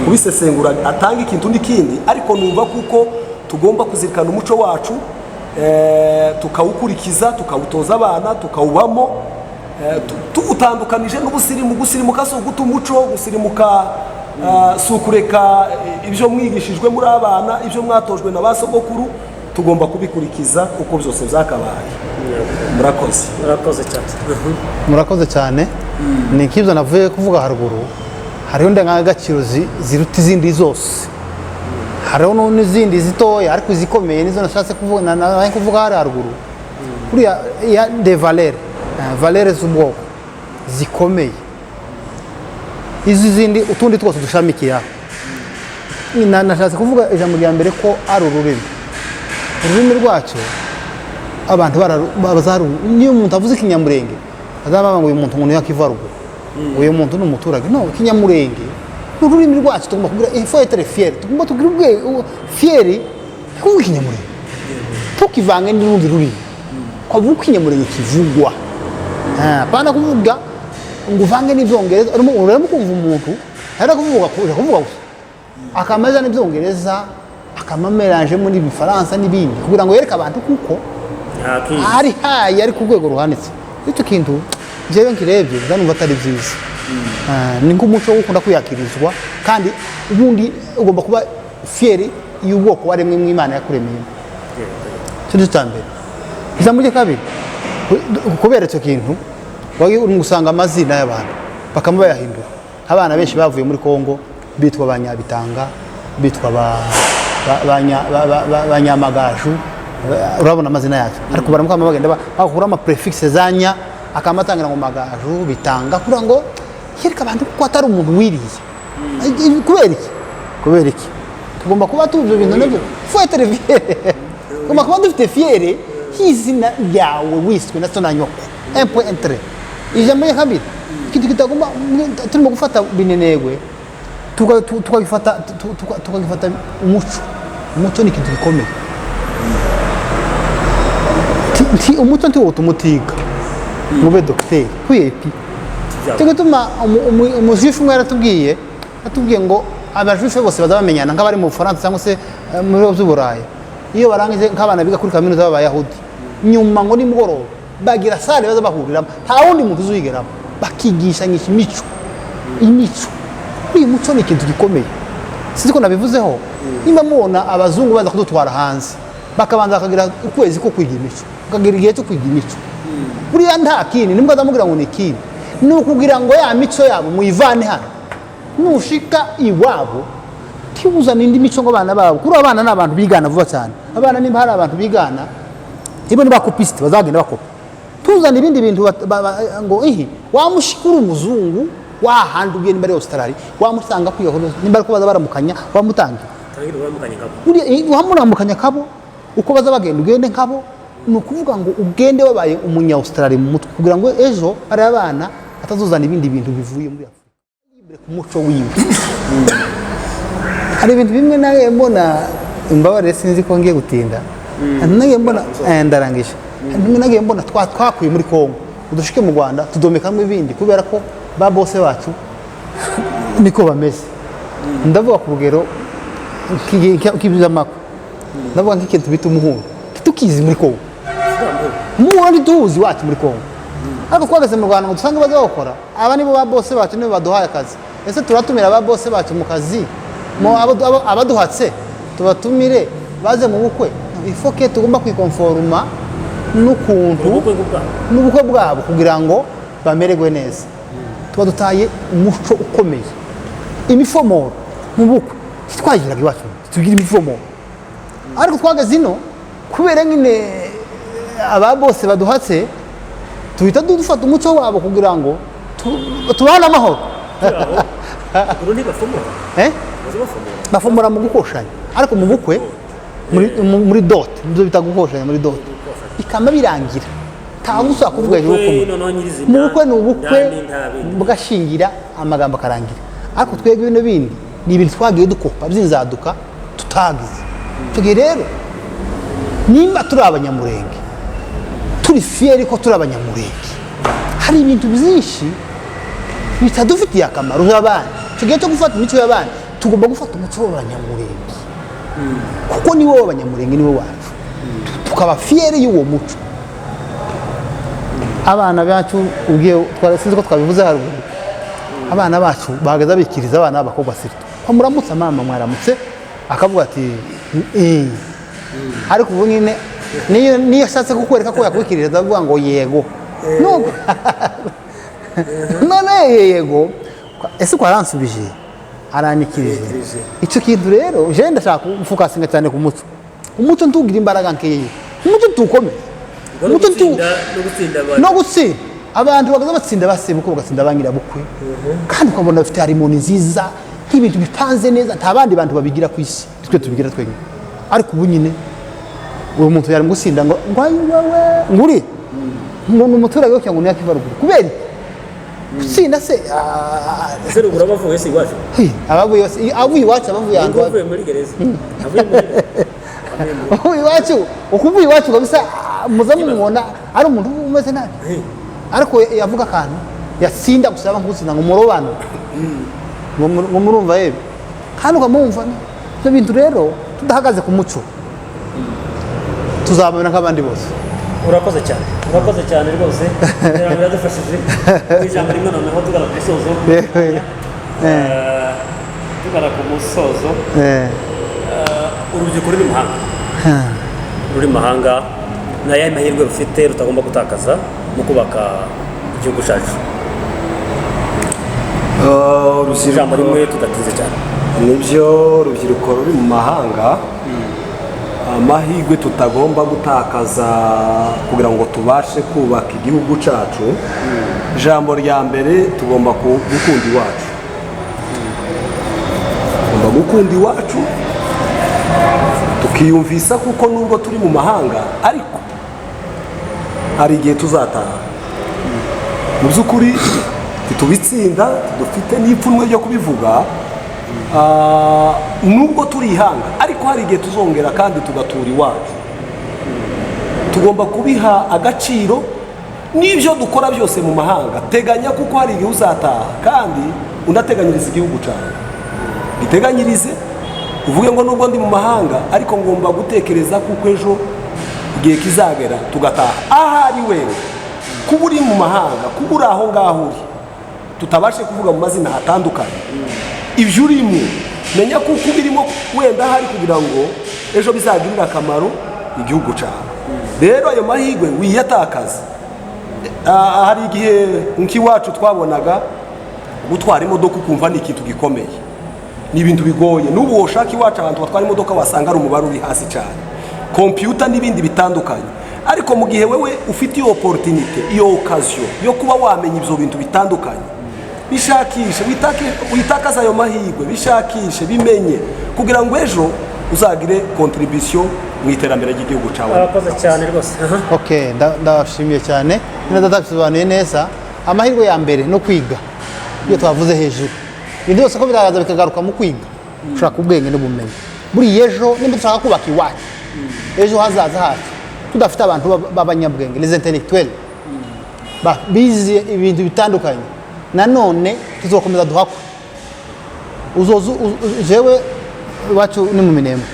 kubisesengura atanga ikintu n'ikindi, ariko numva kuko tugomba kuzirikana umuco wacu, tukawukurikiza, tukawutoza abana, tukawubamo, tugutandukanije n'ubusirimu. Gusirimuka si uguta umuco, gusirimuka si ukureka ibyo mwigishijwe muri abana, ibyo mwatojwe na ba sogokuru, tugomba kubikurikiza uko byose byakabaye. Murakoze cyane. Ni ikibyo navuye kuvuga haruguru. Hariho indangagaciro ziruta izindi zose, hariho n'izindi zitoya ariko izikomeye nizo nashatse kuvuga hari haruguru. Kuriya ya de valere z'ubwoko zikomeye, izi zindi utundi twose dushamikiyeho. nashatse kuvuga ijambo rya mbere ko ari ururimi rwacu abantu niyo umuntu avuze ikinyamurenge bazaba ngo uyu muntu yakiva ruguru uyu muntu ni umuturage no ikinyamurenge n'ururimi rwacu tugomba kugira il faut être fier tugomba kugira fier kuvuga ikinyamurenge tukivange n'urundi rurimi kwavuga ikinyamurenge kivugwa pana kuvuga ngo uvange n'ibyongereza urimo kumva umuntu hari kuvuga gusa akamaza n'ibyongereza akamameranjemo n'ibifaransa n'ibindi kugira ngo yereke abantu kuko ari hayi ari ku rwego ruhanitse icyo kintu njyewe nkirebye ndanumva atari byiza ni nk'umuco wo gukunda kwiyakirizwa kandi ubundi ugomba kuba fier y'ubwoko waremwe mu Imana yakuremeye cyo cyambere ijambo rya kabiri kubera icyo kintu wagi usanga amazina y'abantu bakama bayahindura abana benshi bavuye muri Kongo bitwa Banyabitanga bitwa Banyamagaju urabona amazina yacu ariko baramukama bagenda bakura ama prefix zanya akamatangira ngo Magaju Bitanga kugira ngo yereka abantu ko atari umuntu wiriye kubera iki tugomba kuba tubyo bintu nabyo faut être fier tugomba kuba dufite fier y'izina ryawe wiswe na so na nyoko un point entre ijambo ya kabiri ikintu kitagomba turimo gufata binenegwe tukagifata umuco ni ikintu gikomeye umuco ntiwo utumutiga mube docteur kwiyepi tugatuma umujifu umwe yaratubwiye ngo abajifu bose bazabamenyana nk'abari mu Bufaransa cyangwa se muri by'Uburayi iyo barangije nk'abana biga kuri kaminuza b'Abayahudi nyuma ngo nimugoroba bagira sale baza bahuriramo nta wundi muntu uzigeramo bakigishanyisha imico uyu muco ni ikintu gikomeye sinzi ko nabivuzeho nimba mubona abazungu baza kudutwara hanze bakabanza bakagira ukwezi ko kwiga imico bakagira igihe cyo kwiga imico buriya nta kindi nimba ndamubwira ngo ni ikindi ni ukugira ngo ya mico yabo muyivane hano nushika iwabo tibuzana indi mico ngo abana babo kuri abana n'abantu bigana vuba cyane abana nimba hari abantu bigana ibo ni bakopiste bazagenda bakopa tuzana ibindi bintu ngo wamushikura umuzungu wahandi ugiye nimba ari Australia wamusanga kwiga nimba ari ko baza baramukanya wamutangira wamuramukanya kabo uko baza bagenda ugende nkabo ni ukuvuga ngo ugende wabaye umunya Australia mu mutwe kugira ngo ejo ari abana atazuzana ibindi bintu bivuye muri Afurika ku muco wiwe hari ibintu bimwe nawe mbona imbabare sinzi ko ngiye gutinda nawe mbona ndarangije nawe mbona twakuye muri Kongo udushike mu Rwanda tudomekamo ibindi kubera ko ba bose bacu niko bameze ndavuga ku rugero k'ibizamako ndavuga nk'ikintu bita umuhungu tukizi muri Kongo umuhungu ntituzi wacu muri Kongo ariko twageze mu Rwanda ngo dusange baza bakora aba nibo ba bose bacu nibo baduhaye akazi ese turatumira ba bose bacu mu kazi abaduhatse tubatumire baze mu bukwe ifoke tugomba kwikonforuma n'ubukwe bwabo kugira ngo bamererwe neza tuba dutaye umuco ukomeye imifomoro mu bukwe twagiraga iwacu tugira imifomoro ariko twageze ino kubera nyine aba bose baduhatse tuhita dufata umuco wabo kugira ngo tubane amahoro bafomora mu gukoshanya ariko mu bukwe muri dote nibyo bita gukoshanya muri dote bikama birangira nta gusa kuvuga hejuru mu bukwe ni ubukwe bwagashingira amagambo akarangira ariko twebwe bino bindi ni ibintu twagiye dukopa by'inzaduka tutagize tugiye rero nimba turi abanyamurenge turi fieri ko turi abanyamurenge hari ibintu byinshi bitadufitiye akamaro nk'abana tugiye cyo gufata imico y'abana tugomba gufata umuco w'abanyamurenge kuko ni wowe abanyamurenge ni wowe wacu tukaba fieri y'uwo muco abana bacu ubwiye sinzi ko twabivuze haruguru abana bacu bahagaze bikiriza abana b'abakobwa sirito ko muramutse mama mwaramutse akavuga ati ariko ubu nyine niyo ashatse kukwereka ko yakwikiriza avuga ngo yego none yego ese ko aransubije aranyikirije icyo kintu rero je ndashaka gufokasinga cyane ku umuco ntugira imbaraga nkeye umuco tukomeye umuco no gutsinda abantu bagaza batsinda basebuko bagatsinda bangira bukwe kandi ukabona bafite harmoni nziza nk'ibintu bipanze neza nta bandi bantu babigira ku isi twe tubigira twenyine ariko ubu nyine uwo muntu yari gusinda ngo wawe nguri ni umuturage wo cyangwa niyakiva ruguru kubera gusinda se ese ruguru abavuye si iwacu avuye iwacu abavuye ahantu avuye muri gereza avuye iwacu ukuvuye iwacu kabisa muza mumubona ari umuntu umeze nabi ariko yavuga akantu yasinda gusaba nk'usinda ngo murobano ngo murumva yewe kandi ukamumva ibyo bintu rero tudahagaze ku muco tuzabona nk'abandi bose. urakoze cyane rwose biradufashije ijambo rimwe noneho tugana ku musozo tugana ku musozo urubyiruko ruri mu mahanga ni ayahe mahirwe rufite rutagomba gutakaza mu kubaka igihugu cyacu ijambo rimwe tudatinze cyane nibyo urubyiruko ruri mu mahanga amahirwe tutagomba gutakaza kugira ngo tubashe kubaka igihugu cyacu ijambo rya mbere tugomba gukunda iwacu tukiyumvisa kuko nubwo turi mu mahanga ariko hari igihe tuzataha mu by'ukuri tubitsinda dufite n'ipfunwe ryo kubivuga nubwo turi ihanga ariko hari igihe tuzongera kandi tugatura iwacu tugomba kubiha agaciro n'ibyo dukora byose mu mahanga teganya kuko hari igihe uzataha kandi unateganyiriza igihugu cyawe giteganyirize uvuge ngo nubwo ndi mu mahanga ariko ngomba gutekereza kuko ejo igihe kizagera tugataha ahari wewe kuba uri mu mahanga kuba uri aho ngaho uri tutabashe kuvuga mu mazina hatandukanye ibyo urimo menya kuko ubirimo wenda hari kugira ngo ejo bizagirire akamaro igihugu cyawe rero ayo mahirwe wiyatakaza hari igihe nk'iwacu twabonaga gutwara imodoka ukumva ni ikintu gikomeye ni ibintu bigoye n'ubu woshaka iwacu abantu batwara imodoka wasanga ari umubare uri hasi cyane kompiyuta n'ibindi bitandukanye ariko mu gihe wewe ufite iyo opportunity iyo occasion yo kuba wamenya ibyo bintu bitandukanye bishakishe witakaza ayo mahirwe bishakishe bimenye kugira ngo ejo uzagire contribution mu iterambere ry'igihugu cyawe. Urakoze cyane rwose. Okay, ndabashimiye cyane ndadabisobanuye neza. Amahirwe ya mbere no kwiga iyo twavuze hejuru ibindi byose ko biraza bikagaruka mu kwiga ushaka ubwenge n'ubumenyi buri ejo nimba dushaka kubaka iwacu ejo hazaza hacu tudafite abantu b'abanyabwenge les intellectuels bize ibintu bitandukanye nanone tuzokomeza duhakwa jewe iwacu ni mu Minembwe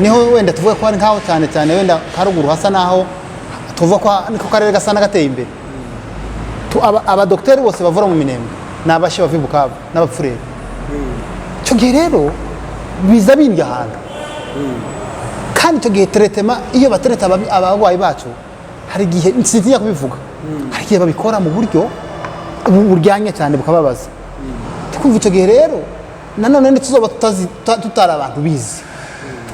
niho wenda tuvuga ko ari nkaho cyane cyane wenda karuguru hasa naho tuvuga ko niko karere gasa nagateye imbere abadokiteri bose bavura mu Minembwe n'abashe bavuye Bukavu n'abapfurere cyo gihe rero biza bindya ahantu kandi cyo gihe traitement iyo batereta abarwayi bacu hari igihe nsintinya kubivuga hari igihe babikora mu buryo buryanye cyane bukababaza tukumva icyo gihe rero nanone ntituzoba tutari abantu bizi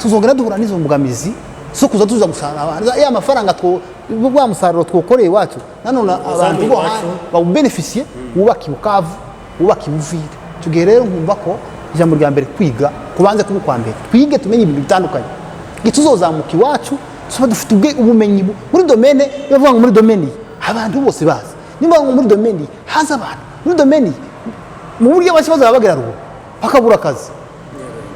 tuzongera duhura n'izo mbogamizi zo kuza tuza gusanga ya mafaranga bwa musaruro twokoreye iwacu nanone abantu bo bawubeneficie wubaka Bukavu wubaka Uvira icyo gihe rero nkumva ko ijambo rya mbere kwiga kubanze kuba kwa mbere twige tumenye ibintu bitandukanye tuzozamuka iwacu tuba dufite ubumenyi muri domaine bavuga ngo muri domaine abantu bose bazi nimba ngo muri domaine haza abantu muri domaine mu buryo bakibazo babagira rugo bakabura akazi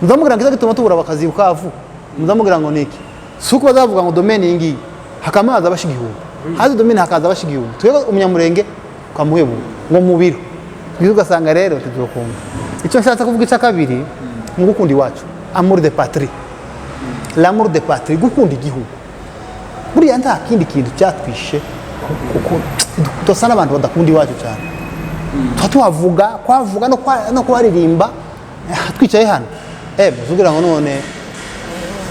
muzamugira ngo gituma tubura bakazi Bukavu muzamugira ngo niki suko bazavuga ngo domaine yingi hakamaza abashigihumbi haza domaine hakaza abashigihumbi twego umunyamurenge kamuhebu ngo mubiro ugasanga rero tuzokumva icyo nshatse kuvuga icya kabiri mu gukunda iwacu amour de patrie l'amour de patrie gukunda igihugu buriya nta kindi kintu cyatwishe kuko dusa n'abantu badakunda iwacu cyane tuhavuga kwavuga no kwaririmba twicaye hano muzugira ngo none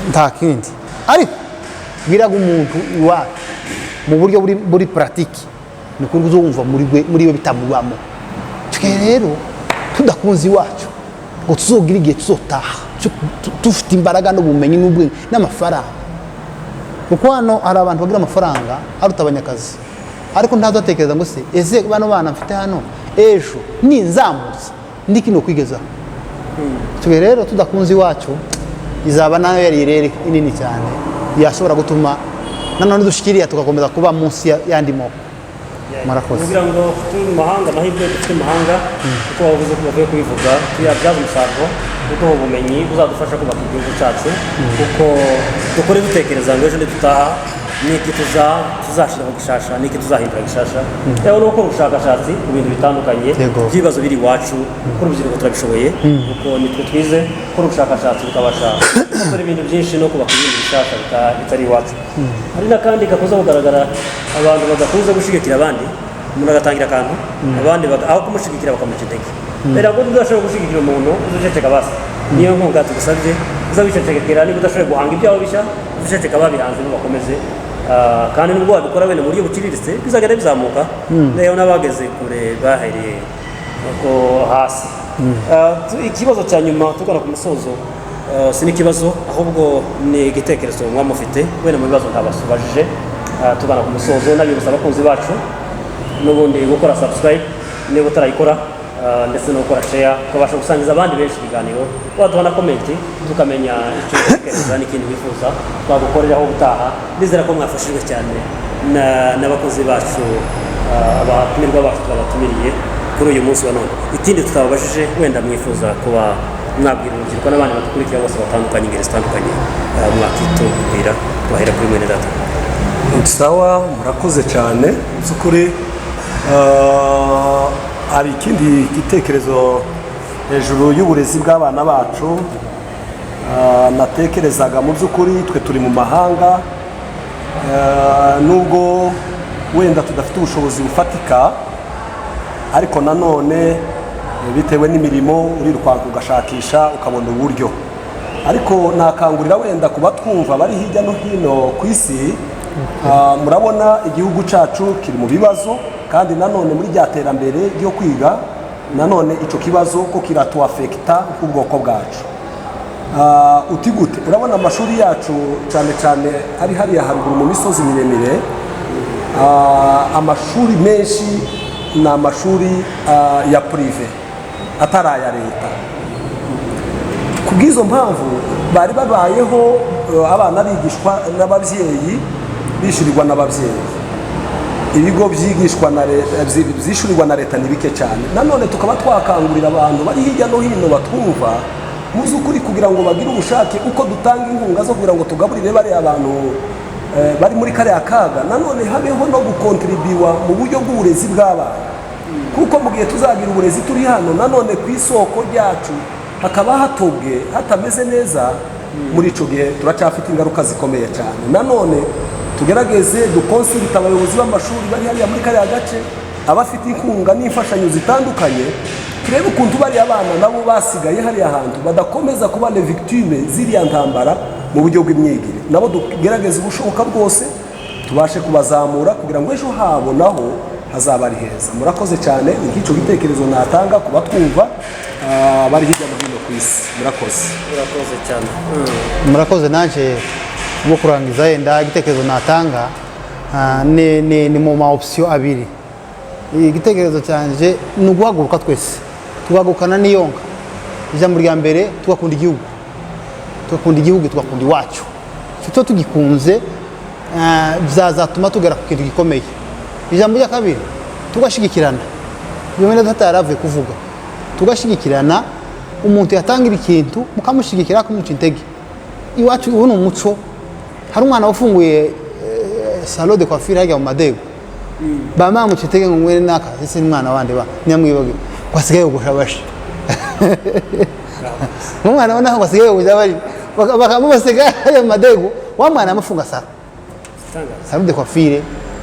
nta kindi ariko biraga umuntu iwacu mu buryo buri pratique ni kuri uzumva muri we bitamubamo rero tudakunze iwacu ngo tuzogira igihe tuzotaha dufite imbaraga n'ubumenyi n'ubwenge n'amafaranga kuko hano hari abantu bagira amafaranga aruta abanyakazi ariko ntazatekereza ngo se ese bano bana mfite hano ejo ninzamutse ndi kino kwigezaho icyo gihe rero tudakunze iwacu izaba nayo yari irere inini cyane yashobora gutuma nanone dushikiriya tugakomeza kuba munsi y'andi moko. Murakoze. Kugira ngo turi mu mahanga amahirwe dufite mu mahanga kuko wavuze ko bavuye kubivuga tuyabyaza umusaruro kuko ubumenyi buzadufasha kubaka igihugu cyacu kuko dukore dutekereza ngo ejo nidutaha niki tuzashyira mu gishasha niki tuzahindura gishasha rero no gukora ubushakashatsi ku bintu bitandukanye by'ibibazo biri iwacu kuko urubyiruko turabishoboye kuko nitwe twize gukora ubushakashatsi bukabasha gukora ibintu byinshi no kubaka ibindi bishasha bitari iwacu. Hari n'akandi gakoze kugaragara abantu badakunze gushyigikira abandi umuntu agatangira akantu abandi aho kumushyigikira bakamuca intege rero ngo udashobora gushyigikira umuntu uzaceceka basi niyo nkunga tugusabye uzabicecekera niba udashoboye guhanga ibyawe bishya uzaceceka babihanze bakomeze kandi nubwo wabikora wenda mu buryo buciriritse bizagenda bizamuka rero n'abageze kure bahereye uko hasi. Ikibazo cya nyuma tugana ku musozo si n'ikibazo ahubwo ni igitekerezo mwamufite wenda mu bibazo ntabasubajije tugana ku musozo n'abibutsa abakunzi bacu n'ubundi gukora subscribe niba utarayikora ndetse no gukora share ukabasha gusangiza abandi benshi ibiganiro waduha na comment tukamenya icyo utekereza n'ikindi wifuza twagukoreraho ubutaha. Ndizera ko mwafashijwe cyane n'abakozi bacu abatumirwa bacu twabatumiriye kuri uyu munsi wa none. Ikindi tutababajije wenda mwifuza kuba mwabwira urubyiruko n'abandi badukurikira bose batandukanye ingeri zitandukanye mwakitubwira twahera kuri mwene data. Sawa, murakoze cyane by'ukuri. Hari ikindi gitekerezo hejuru y'uburezi bw'abana bacu natekerezaga mu by'ukuri twe turi mu mahanga nubwo wenda tudafite ubushobozi bufatika ariko nanone bitewe n'imirimo urirukanka ugashakisha ukabona uburyo ariko nakangurira wenda kuba twumva bari hirya no hino ku isi murabona igihugu cyacu kiri mu bibazo kandi nanone muri rya terambere ryo kwiga nanone icyo kibazo ko kiratuafekita nk'ubwoko bwacu. Uti gute urabona amashuri yacu cyane cyane ari hariya haruguru mu misozi miremire amashuri menshi ni amashuri ya prive atari aya leta. Ku bw'izo mpamvu bari babayeho abana bigishwa n'ababyeyi bishyurirwa n'ababyeyi ibigo byigishwa na leta byishyurirwa na leta ni bike cyane. Nanone tukaba twakangurira abantu bari hirya no hino batwumva mu by'ukuri kugira ngo bagire ubushake uko dutanga inkunga zo kugira ngo tugaburire bariya abantu bari muri kariya kaga nanone habeho no gukontribiwa mu buryo bw'uburezi bw'abana kuko mu gihe tuzagira uburezi turi hano nanone ku isoko ryacu hakaba hatobwe hatameze neza muri icyo gihe turacyafite ingaruka zikomeye cyane. Nanone tugerageze dukonsulta abayobozi b'amashuri bari hariya muri kariya gace abafite inkunga n'imfashanyo zitandukanye turebe ukuntu bari abana nabo basigaye hariya hantu badakomeza kuba les victimes ziriya ntambara mu buryo bw'imyigire nabo tugerageze ubushoboka bwose tubashe kubazamura kugira ngo ejo habo naho hazaba ari heza. Murakoze cyane nk'icyo gitekerezo natanga kuba twumva bari hirya no hino ku isi. Murakoze cyane. Murakoze nanjye mu kurangiza yenda igitekerezo natanga ni mu ma option abiri. Igitekerezo cyanje ni uguhaguruka twese tugahagurukana n'iyonka ijambo rya mbere tugakunda igihugu tugakunda iwacu cyo tugikunze bizazatuma tugera ku kintu gikomeye. Ijambo rya kabiri tugashigikirana bimwe nataravuye kuvuga tugashigikirana umuntu yatangira ikintu mukamushigikira kumuca intege iwacu ubu ni umuco. Hari umwana wafunguye salon de coiffure hajya mu Madego bama muca intege ngo mwene naka ese mwana wande ba nyamwiboge kwasigaye gushabasha umwana wana kwasigaye gushabasha bakamubasega hajya mu Madego wa mwana amafunga salon de coiffure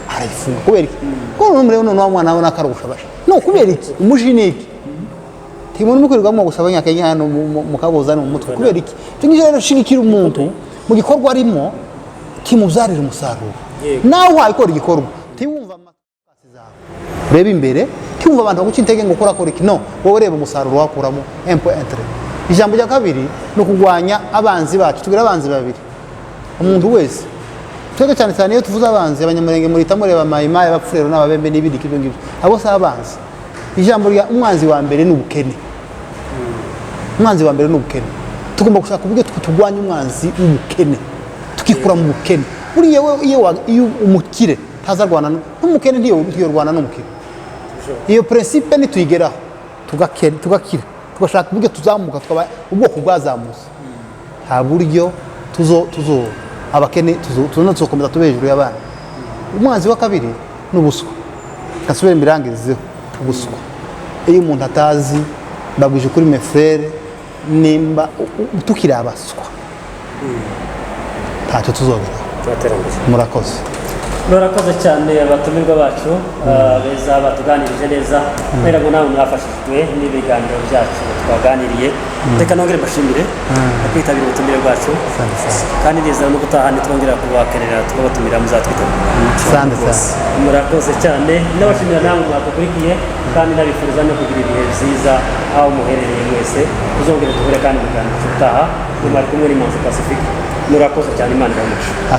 arayifunga kubera iki ko numure none wa mwana wana karugushabasha no kubera iki umujiniki timuntu mukwirwamo gusabanya kenya hano mu kaboza no mu mutwe kubera iki cyo rero shigikira umuntu mu gikorwa arimo kimuzarira umusaruro nawe wayikora igikorwa tiwumva amakasi zawe ureba imbere tiwumva abantu baguca intege ngo ukora iki no wowe reba umusaruro wakuramo empo entre. Ijambo rya kabiri no kugwanya abanzi bacu tugira abanzi babiri umuntu wese twego cyane cyane iyo tuvuze abanzi abanyamurenge muri tamureba mayima y'abapfurero n'ababembe n'ibindi kibyo ngibyo abo sa abanzi. Ijambo rya umwanzi wa mbere ni ubukene umwanzi wa mbere ni ubukene tugomba gushaka uburyo turwanya umwanzi w'ubukene tukikura mu bukene buriya iyo umukire ntazarwana n'umukene ntiyorwana n'umukire iyo principe nituyigeraho tugakira tugashaka uburyo tuzamuka tukaba ubwoko bwazamutse nta buryo abakene tuzokomeza tube hejuru y'abana umwanzi wa kabiri ni ubuswa gasubire mbirangirizeho ubuswa iyo umuntu atazi mbabwije kuri mefrere nimba tukiri abaswa ntacyo tuzoberaho murakoze murakoze cyane abatumirwa bacu beza batuganirije neza kubera ngo nawe mwafashijwe n'ibiganiro byacu twaganiriye reka nongere mbashimire kwitabira ubutumire bwacu kandi neza no gutaha nitwongera kubakenera tukabatumira muzatwitabira murakoze cyane n'abashimira namwe mwakurikiye kandi nabifuriza no kugira ibihe byiza aho muherereye mwese tuzongere tuhure kandi muganira utaha mwari kumwe n'Imanzi Pacifique murakoze cyane Imana iramuca